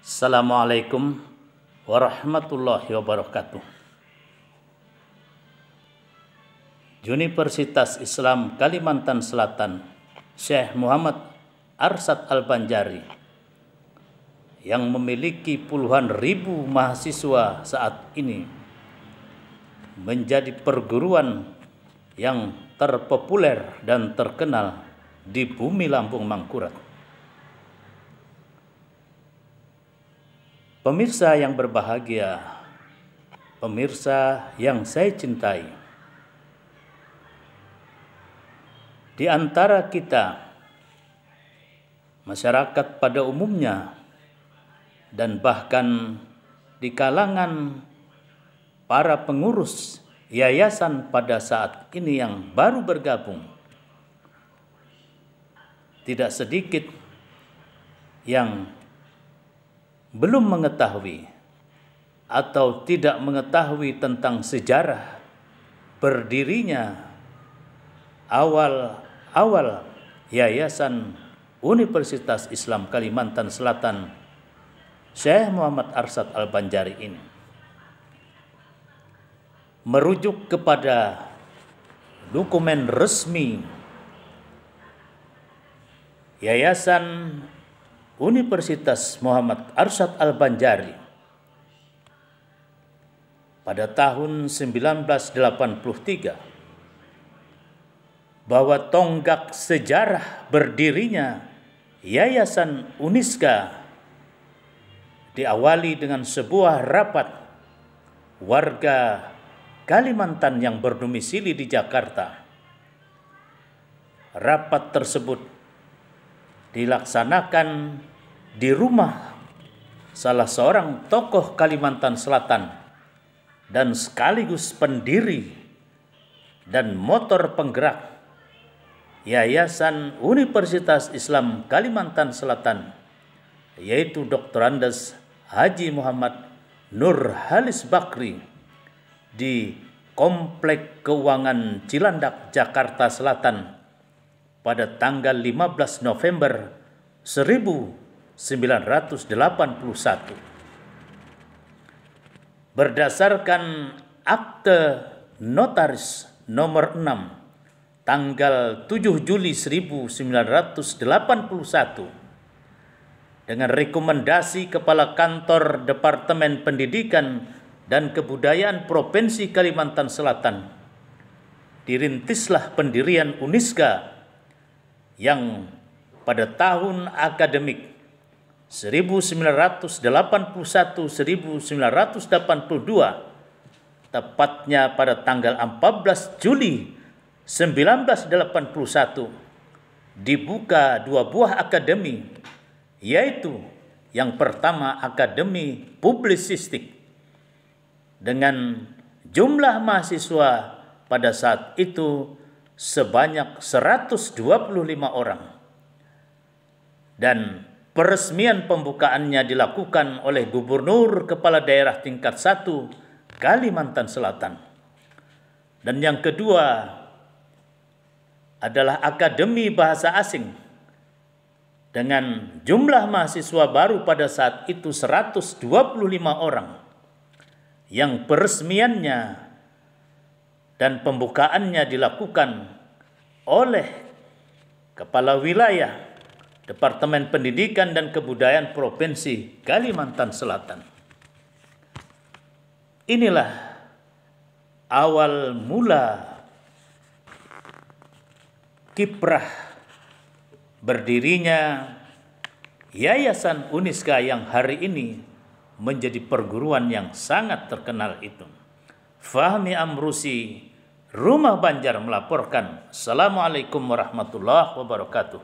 Assalamualaikum warahmatullahi wabarakatuh. Universitas Islam Kalimantan Selatan Syekh Muhammad Arsad Al-Banjari yang memiliki puluhan ribu mahasiswa saat ini menjadi perguruan yang terpopuler dan terkenal di bumi Lampung Mangkurat. Pemirsa yang berbahagia, pemirsa yang saya cintai, di antara kita, masyarakat pada umumnya, dan bahkan di kalangan para pengurus yayasan pada saat ini yang baru bergabung, tidak sedikit yang belum mengetahui atau tidak mengetahui tentang sejarah berdirinya awal Yayasan Universitas Islam Kalimantan Selatan Syekh Muhammad Arsad Al-Banjari ini. Merujuk kepada dokumen resmi Yayasan Universitas Muhammad Arsad Al-Banjari pada tahun 1983 bahwa tonggak sejarah berdirinya Yayasan Uniska diawali dengan sebuah rapat warga Kalimantan yang berdomisili di Jakarta. Rapat tersebut dilaksanakan di rumah salah seorang tokoh Kalimantan Selatan dan sekaligus pendiri dan motor penggerak Yayasan Universitas Islam Kalimantan Selatan, yaitu Dr. Andes Haji Muhammad Nurhalis Bakri di Komplek Keuangan Cilandak, Jakarta Selatan pada tanggal 15 November 1981. Berdasarkan akte notaris nomor 6 tanggal 7 Juli 1981 dengan rekomendasi Kepala Kantor Departemen Pendidikan dan Kebudayaan Provinsi Kalimantan Selatan, dirintislah pendirian Uniska yang pada tahun akademik 1981-1982, tepatnya pada tanggal 14 Juli 1981, dibuka dua buah akademi, yaitu yang pertama Akademi Publisistik dengan jumlah mahasiswa pada saat itu sebanyak 125 orang, dan peresmian pembukaannya dilakukan oleh Gubernur Kepala Daerah tingkat 1 Kalimantan Selatan. Dan yang kedua adalah Akademi Bahasa Asing dengan jumlah mahasiswa baru pada saat itu 125 orang, yang peresmiannya dan pembukaannya dilakukan oleh Kepala Wilayah Departemen Pendidikan dan Kebudayaan Provinsi Kalimantan Selatan. Inilah awal mula kiprah berdirinya Yayasan Uniska yang hari ini menjadi perguruan yang sangat terkenal itu. Fahmi Amrusi, Rumah Banjar melaporkan. Assalamualaikum warahmatullahi wabarakatuh.